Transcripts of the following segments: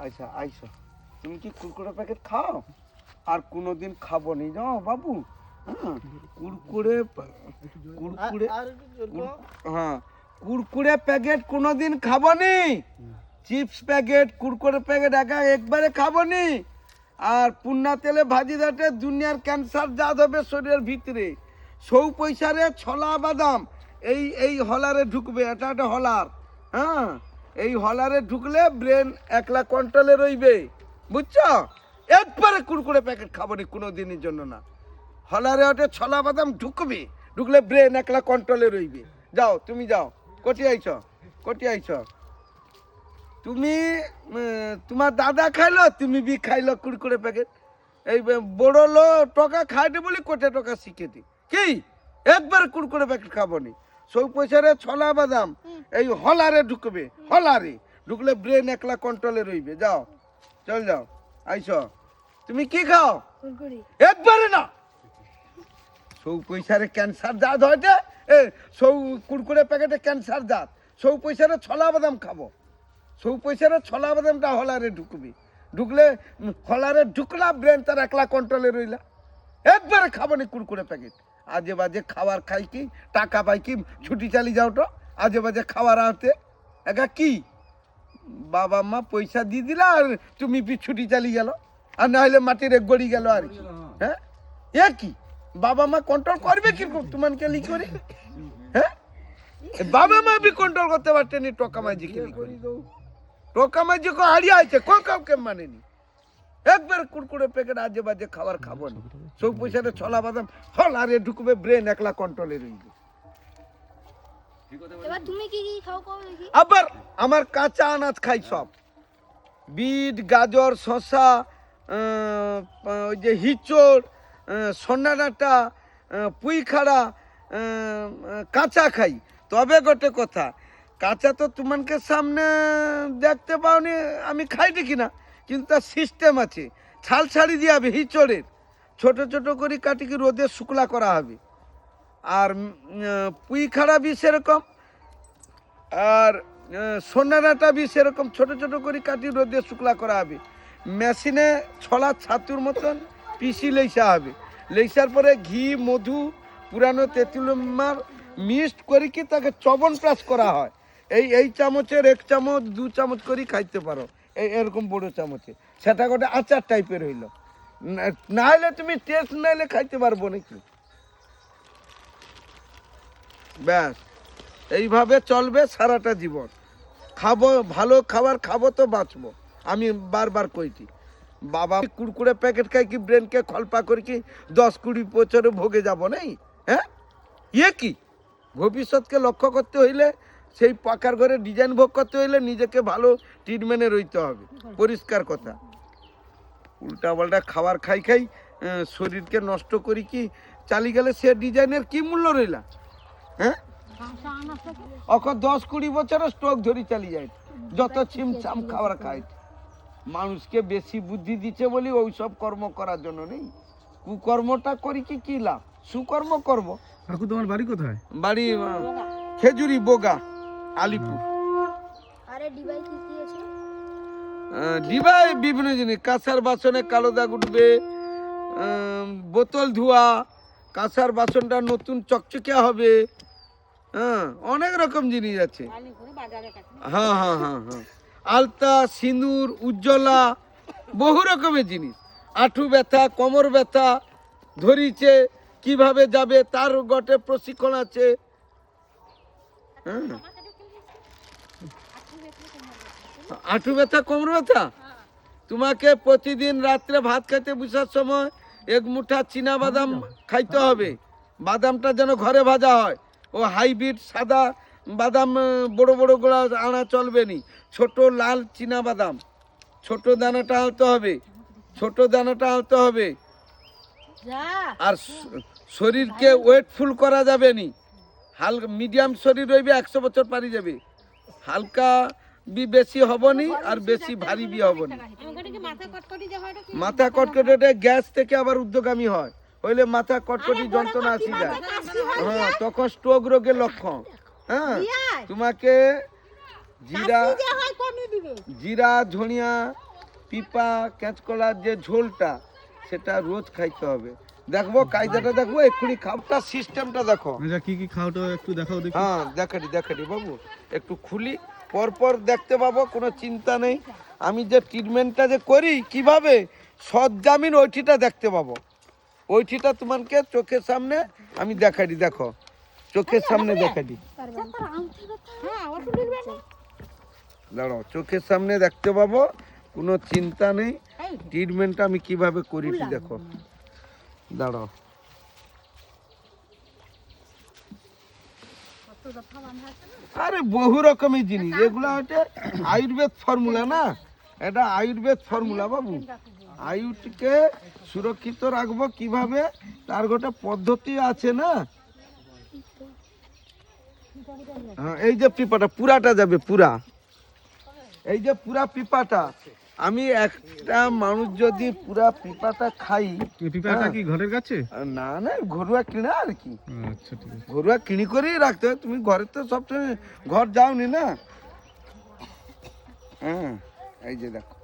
আচ্ছা আইসো, তুমি কি কুরকুরে প্যাকেট খাও? আর কোনোদিন খাবো নি যাও বাবু। কুরকুরে কুরকুরে হ্যাঁ, কুরকুরে প্যাকেট কোনোদিন খাবো নি। চিপস প্যাকেট, কুরকুরে প্যাকেট একবারে খাবো নি। আর পুন্না তেলে ভাজি দাটে দুনিয়ার ক্যান্সার জাত হবে শরীরের ভিতরে। সৌ পয়সারে ছোলা বাদাম এই হলারে ঢুকবে, এটা একটা হলার। হ্যাঁ, এই হলারে ঢুকলে ব্রেন একলা কন্ট্রোলে রইবে, বুঝছো? একবারে কুরকুরে প্যাকেট খাবো নি কোনো দিনের জন্য না। হলারে ওটা ছোলা বাদাম ঢুকবে, ঢুকলে ব্রেন একলা কন্ট্রোলে রইবে। যাও তুমি যাও, কোটি আইছ, কোটি আইছ তুমি। তোমার দাদা খাইলো, তুমি বি খাইলো কুরকুরে প্যাকেট। এই বড় লো টাকা খাইতে বলি কোটি টাকা শিখে দি কি একবার কুরকুরে প্যাকেট খাবো নি। সৌ পয়সারে ছোলা বাদাম এই হলারে ঢুকবে, হলারে ঢুকলে ব্রেন একলা কন্ট্রোলে রইবে। যাও চল যাও, আইস। তুমি কি খাও? একবারে না। সৌ পয়সারে ক্যান্সার জাত হয়তে, সৌ কুরকুরে প্যাকেটে ক্যান্সার জাত। সৌ পয়সারে ছোলা বাদাম খাবো, সৌ পয়সারে ছোলা বাদামটা হলারে ঢুকবে, ঢুকলে হলারে ঢুকলা ব্রেন তার একলা কন্ট্রোলে রইলা। একবারে খাবো নি কুরকুরে প্যাকেট। আজে বাজে খাবার খাই কি, টাকা পাই কি, ছুটি চালিয়ে যাও তো আজে বাজে খাবার আনতে। একা কি বাবা মা পয়সা দিয়ে দিলা আর তুমি ছুটি চালিয়ে গেল, আর না হলে মাটির এক গড়ি গেল আর কি। হ্যাঁ, এ কি বাবা মা কন্ট্রোল করবে কি তোমাকে লি করে? হ্যাঁ, বাবা মা বি কন্ট্রোল করতে পারতেনি টাকা মাঝি কে লি করে। টাকা মাঝি কো হারিয়ে আছে, কো কাউকে মানেনি। একবার কুরকুরে প্যাকেট আজে বাজে খাবার খাবো না। সব পয়সাটা ছোলা বাদাম হলারে ঢুকবে, ব্রেন একলা কন্ট্রোলে রইবে। এবার তুমি কি কি খাও কও দেখি? আবার আমার কাঁচা আনাজ খাই সব, বিট গাজর শসা, ওই যে হিচড়, সোনা ডাঁটা, পুঁই খাড়া, কাঁচা খাই। তবে গোটে কথা, কাঁচা তো তোমাকে সামনে দেখতে পাওনি আমি খাই দেখি না, কিন্তু তার সিস্টেম আছে। ছাল ছাড়ি দিয়ে হবে হিচড়ের, ছোট ছোট করে কাটিকে রোদে শুকলা করা হবে। আর পুঁই খাড়া বি সেরকম, আর সোনারাটা বি সেরকম ছোট ছোট করে কাটি রোদে শুকলা করা হবে। মেশিনে ছলা ছাতুর মতন পিসি লেসা হবে। লেসার পরে ঘি মধু পুরানো তেঁতুলমার মিক্সড করে কি তাকে চবন প্রাস করা হয়। এই চামচের 1 চামচ 2 চামচ করে খাইতে পারো, এরকম বড় চামচে। সেটা গোটে আচার টাইপের হইল। না হলে তুমি টেস্ট না হলে খাইতে পারবো নাকি। ব্যাস এইভাবে চলবে সারাটা জীবন। খাবো ভালো খাবার খাবো তো বাঁচবো। আমি বারবার কইছি, বাবা কুরকুরে প্যাকেট খাই কি ব্রেনকে খলপা করে কি 10-20 বছরে ভোগে যাব নাই? হ্যাঁ, ইয়ে কি ভবিষ্যৎকে লক্ষ্য করতে হইলে, সেই পাকার ঘরে ডিজাইন ভোগ করতে হইলে নিজেকে ভালো ট্রিটমেন্টে রইতে হবে। পরিষ্কার কথা, উল্টা পাল্টা খাবার খাই খাই শরীরকে নষ্ট করি কি চালিয়ে গেলে সে ডিজাইনের কি মূল্য রইলা? হ্যাঁ, অখন 10-20 বছরে স্ট্রোক ধরি চালিয়ে যায় যত ছিমছাম খাবার খায়। মানুষকে বেশি বুদ্ধি দিচ্ছে বলি ওইসব কর্ম করার জন্য নেই। কুকর্মটা করি কি কি লাভ, সুকর্ম করব। কাকু তোমার বাড়ি কোথায়? বাড়ি খেজুরি বোগা, আলিপুর। আরে ডিবাই কি কি আছে? ডিবাই বিভিন্ন জিনিস, কাঁসার বাসনে কালো দাগ উঠবে, বোতল ধোয়া, কাঁসার বাসনটা নতুন চকচকে হবে। হ্যাঁ, অনেক রকম জিনিস আছে। হ্যাঁ হ্যাঁ হ্যাঁ হ্যাঁ, আলতা সিঁদুর উজ্জ্বলা, বহু রকমের জিনিস। আঁঠু ব্যথা কোমর ব্যথা ধরিছে কিভাবে যাবে তার গটে প্রশিক্ষণ আছে। হ্যাঁ, আঁঠু ব্যথা কোমর ব্যথা, তোমাকে প্রতিদিন রাত্রে ভাত খাইতে বসার সময় 1 মুঠা চীনা বাদাম খাইতে হবে। বাদামটা যেন ঘরে ভাজা হয়। ও হাইব্রিড সাদা বাদাম বড় বড় গোড়া আনা চলবে নি। ছোট লাল চীনা বাদাম, ছোট দানাটা আনতে হবে, ছোট দানাটা আনতে হবে। আর শরীরকে ওয়েটফুল করা যাবে নি। হালকা মিডিয়াম শরীর রইবে, 100 বছর পারি যাবে। হালকা বি বেশি হবনি আর বেশি ভারী বি হবনি। মাথা কটকটে গ্যাস থেকে আবার ঊর্ধ্বগামী হয়। হইলে মাথা কটকটি যন্ত্রণা আসি যায়, হ্যাঁ তখন স্ট্রোক রোগের লক্ষণ। হ্যাঁ তোমাকে জিরা ধনিয়া পিপা কাঁচকলার যে ঝোলটা সেটা রোজ খাইতে হবে। দেখবো কায়দাটা, দেখবো এক্ষুনি খাওয়াটা সিস্টেমটা দেখো। আচ্ছা কি কি খাওয়াটা একটু দেখাও দেখি। হ্যাঁ দেখাটি বাবু, একটু খুলি পরপর দেখতে পাবো, কোনো চিন্তা নেই। আমি যে ট্রিটমেন্টটা যে করি কিভাবে সজ্জামিন ওইটিটা দেখতে পাবো, ওইটিটা তোমাকে চোখের সামনে আমি দেখাটি, দেখো চোখের সামনে দেখাটি, দাঁড়াও চোখের সামনে দেখতে পাবো, কোনো চিন্তা নেই। ট্রিটমেন্টটা আমি কিভাবে করিছি দেখো, দাঁড়াও। আরে বহু রকমের জিনিস, এগুলা হচ্ছে আয়ুর্বেদ ফর্মুলা না, এটা আয়ুর্বেদ ফর্মুলা বাবু। আয়ুকে সুরক্ষিত রাখবো কিভাবে, তার গোটা পদ্ধতি আছে না। হ্যাঁ এই যে পিপাটা পুরাটা যাবে, পুরা এই যে পুরা পিপাটা, আমি একটা মানুষ যদি পুরা পিপাটা খাই, পিপাটা কি ঘরের কাছে? না না ঘরোয়া কিনা আর কি, আচ্ছা ঠিক আছে। ঘরোয়া কিনি করেই রাখতে হয়, তুমি ঘরে তো সবসময় ঘর যাওনি না। হ্যাঁ এই যে দেখো,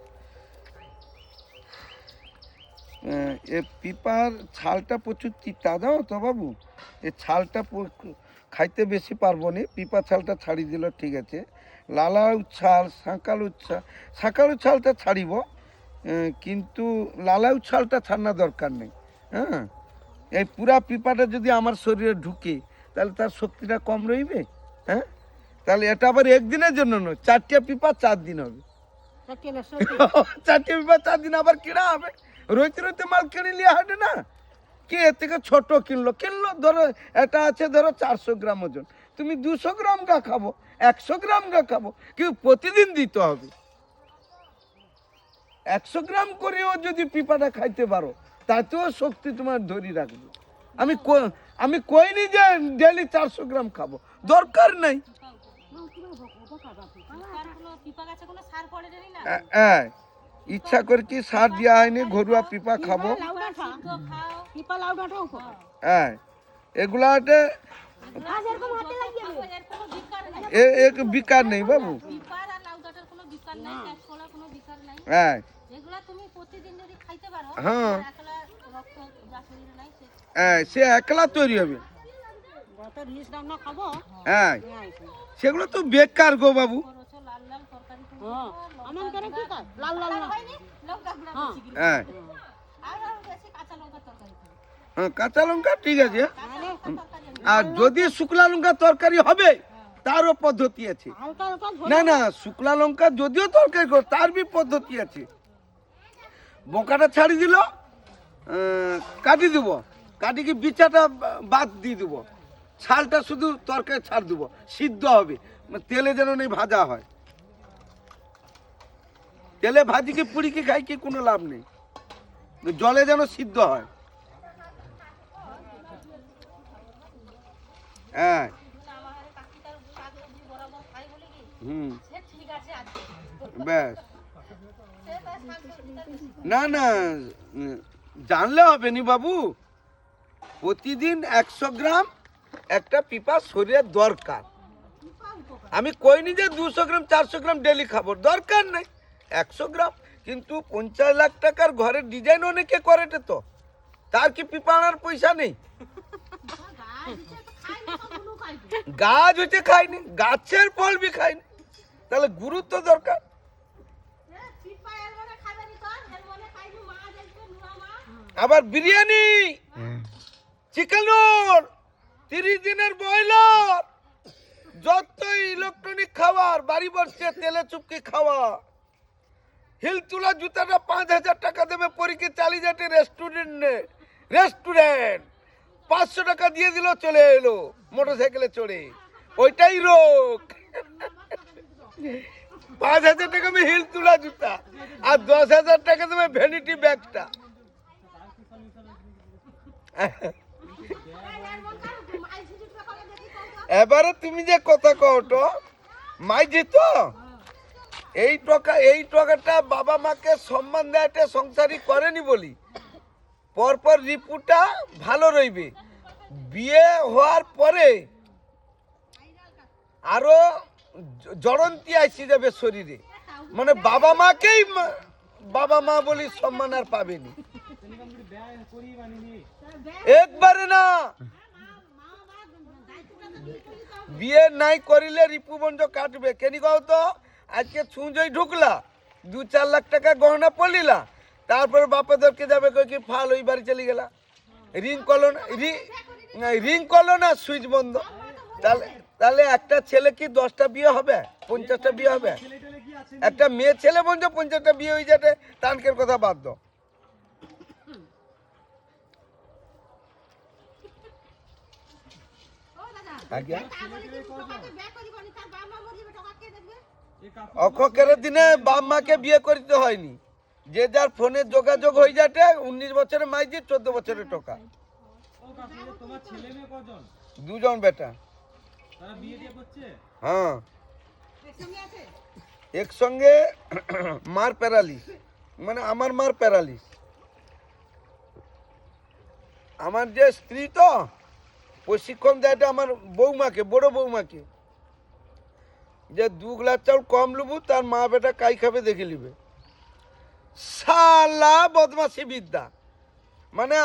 এ পিপার ছালটা প্রচুর তিতা, দাও তো বাবু, এই ছালটা খাইতে বেশি পারবো না, পিপা ছালটা ছাড়ি দিল ঠিক আছে। লালা উচ্ছাল শাঁকালু ছালটা ছাড়িব, কিন্তু লালা উচ্ছালটা ছাড়না দরকার নেই। হ্যাঁ এই পুরা পিপাটা যদি আমার শরীরে ঢুকে তাহলে তার শক্তিটা কম রইবে। হ্যাঁ তাহলে এটা আবার একদিনের জন্য নয়, 4টে পিপা 4 দিন হবে। 4টে পিপা 4 দিন আবার কিনা হবে, রইতে রইতে মাল কিনে নিয়ে হাঁটে না কি। এর থেকে ছোট কিনলো ধরো এটা আছে ধরো 400 গ্রাম ওজন, তুমি 200 গ্রাম গা খাবো, 100 গ্রাম গা খাবো, কিন্তু প্রতিদিন দিতে হবে। 100 গ্রাম করেও যদি পিপাটা খাইতে পারো তাতেও শক্তি তোমার ধরে রাখবে। আমি কইনি যে ডেলি 400 গ্রাম খাবো, দরকার নাই। ইচ্ছা করে কি সার দেওয়া হয়নি, ঘরোয়া পিপা খাবো। হ্যাঁ এগুলা বিকার নেই বাবু। হ্যাঁ হ্যাঁ হ্যাঁ সে একলা তৈরি হবে। হ্যাঁ সেগুলো তো বেকার গো বাবু। হ্যাঁ কাঁচা লঙ্কা ঠিক আছে, আর যদি শুকলা লঙ্কা তরকারি হবে তারও পদ্ধতি আছে। না না শুকলা লঙ্কা যদিও তরকারি করো তার বি পদ্ধতি আছে। বোকাটা ছাড়ি দিল, কাটি দিব, কাটি কি বিচাটা বাদ দিয়ে দিব, ছালটা শুধু তরকারি ছাড় দিব, সিদ্ধ হবে, তেলে যেন নেই ভাজা হয়। তেলে ভাজি কি পুরি কি খাই কি কোনো লাভ নেই, জলে যেন সিদ্ধ হয়। হ্যাঁ ব্যাস, না না জানলে হবে নি বাবু, প্রতিদিন 100 গ্রাম একটা পিপা শরীরের দরকার। আমি কইনি যে 200 গ্রাম 400 গ্রাম ডেলি খাবো, দরকার নেই 100 গ্রাম। কিন্তু 50 লাখ টাকার ঘরের ডিজাইন অনেকে করে, তো তার কি পিপা আনার পয়সা নেই? গাছ হচ্ছে খাইনি, গাছের ফল বি খাইনি, তাহলে গুরুত্ব দরকার। আবার বিরিয়ানি, চিকেন রোল, 30 দিনের বয়লার, যত ইলেকট্রনিক খাবার বাড়ি বসছে, তেলে চুপকি খাওয়া, হিল তুলা জুতাটা 5000 টাকা দেবে পরীকে, চালিয়ে যাচ্ছে রেস্টুরেন্ট 500 টাকা দিয়ে দিল, চলে এলো মোটরসাইকেলে চড়ে, ওইটাই রোগ। 5000 টাকা में হিল তুলা জুতা আর 10,000 টাকা দেবে ভ্যানিটি ব্যাগটা। এবারে তুমি যে কথা কওটো মাইজি তো এই টাকাটা বাবা মাকে সম্মান দেয়টা সংসারই করেনি বলি পরপর রিপুটা ভালো রইবে। বিয়ে হওয়ার পরে আরো জড়ন্তি আসি যাবে শরীরে, মানে বাবা মাকেই বাবা মা বলি সম্মান আর পাবেনি। একবারে না, বিয়ে নাই করিলে রিপুবঞ্জ কাটবে। কেনি কও তো, আজকে ছুঁজই ঢুকলা, 2-4 লাখ টাকা গহনা পড়লিলা, তারপরে বাপাদেরকে যাবে কই কি ফাল ওই বাড়ি চলে গেলা, রিং করলো না সুইচ বন্ধ। তাহলে একটা ছেলে কি 10টা বিয়ে হবে, 50টা বিয়ে হবে? একটা মেয়ে ছেলে বলছো 50টা বিয়ে হয়ে যাবে, তানকের কথা বাদ দাও। অখকের দিনে বাপ মাকে বিয়ে করতে হয়নি, যে যার ফোনে যোগাযোগ হয়ে যাতে 19 বছরের মাইজি 14 বছরের টাকা। 2 জন বেটা। হ্যাঁ, একসঙ্গে মার প্যারালিস, মানে আমার মার প্যারালিস। আমার যে স্ত্রী তো প্রশিক্ষণ দেয়টা আমার বৌমাকে, বড় বৌমাকে, যে 2 গ্লাস চাউল কম লুবু, তার মা বেটা কাই খাবে দেখে নিবে। শালা বদমাসি বিদ্যা, মানে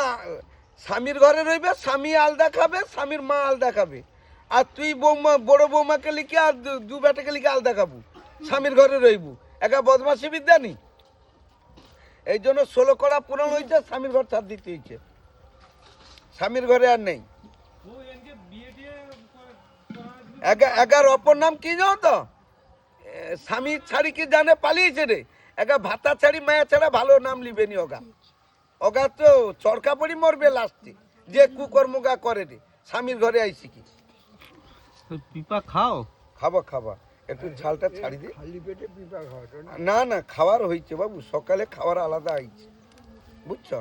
স্বামীর ঘরে রইবে, স্বামী আলাদা খাবে, স্বামীর মা আলাদা খাবে, আর তুই বৌমা বড় বৌমাকে লিখে আর 2 বেটাকে লিখে আলাদা খাবো, স্বামীর ঘরে রইবু। একা বদমাসি বিদ্যা নি। এই জন্য 16 কড়া পুরাণ হয়েছে, স্বামীর ঘর ছাড় দিতে হয়েছে, স্বামীর ঘরে আর নেই। এগার অপর নাম কি জানো তো, স্বামী ছাড়ি কি জানে পালিয়েছে রে, একা ভাতা ছাড়ি মায়া ছাড়া ভালো নাম লিবেনি। অগা তো চরকা পড়ি মরবে লাস্টে, যে কুকর্মগা করে রে। স্বামীর ঘরে আইসি কি পিপা খাও? খাবা একটু ঝালটা ছাড়ি দে। না না, খাওয়ার হয়েছে বাবু, সকালে খাওয়ার আলাদা আইছে, বুঝছো?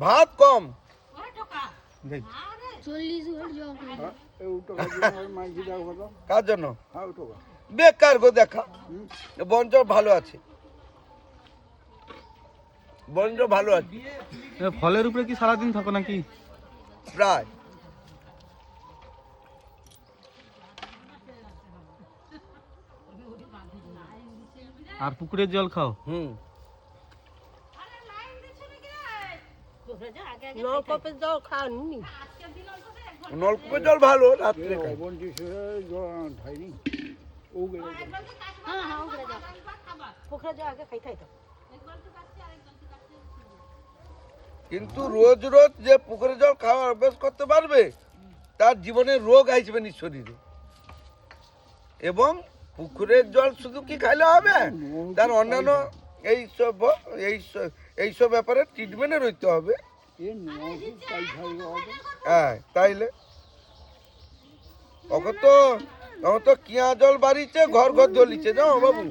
ভাত কম। 40 ভোল্ট জগ কার জন্য? বেকার গো, দেখা বঞ্চর ভালো আছে, বঞ্চর ভালো আছে। ফলের উপরে কি সারাদিন থাকো নাকি? প্রায়। আর পুকুরের জল খাও? নলকূপের জল খাওনি? নলকূপের জল ভালো, রাত্রে খাই। কিন্তু রোজ রোজ যে পুকুরের জল খাওয়ার অভ্যাস করতে পারবে, তার জীবনে রোগ আসবে নি শরীরে। এবং পুকুরের জল শুধু কি খাইলে হবে, তার অন্যান্য এইসব ব্যাপারে ট্রিটমেন্টে রইতে হবে। হ্যাঁ, তাইলে এখন তো কিয়া জল বাড়িছে, ঘর ঘর জ্বলিছে, জানো বাবু?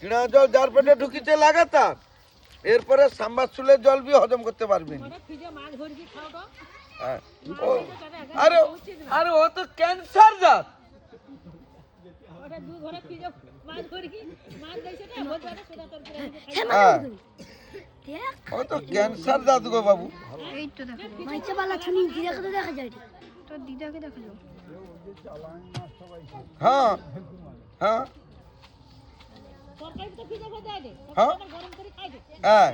কিনা জল যার পেটে ঢুকিছে লাগাতার, এরপরে সাম্বাসুলের জল বি হজম করতে পারবে না। আরে ও তো ক্যান্সার জাত। ও তো ক্যান্সার জাত গো বাবু। এই তো দেখো মাইচা বালা ছনি দিদাকে তো দেখা যায়, তো দিদাকে দেখা যাও। হ্যাঁ হ্যাঁ হ্যাঁ,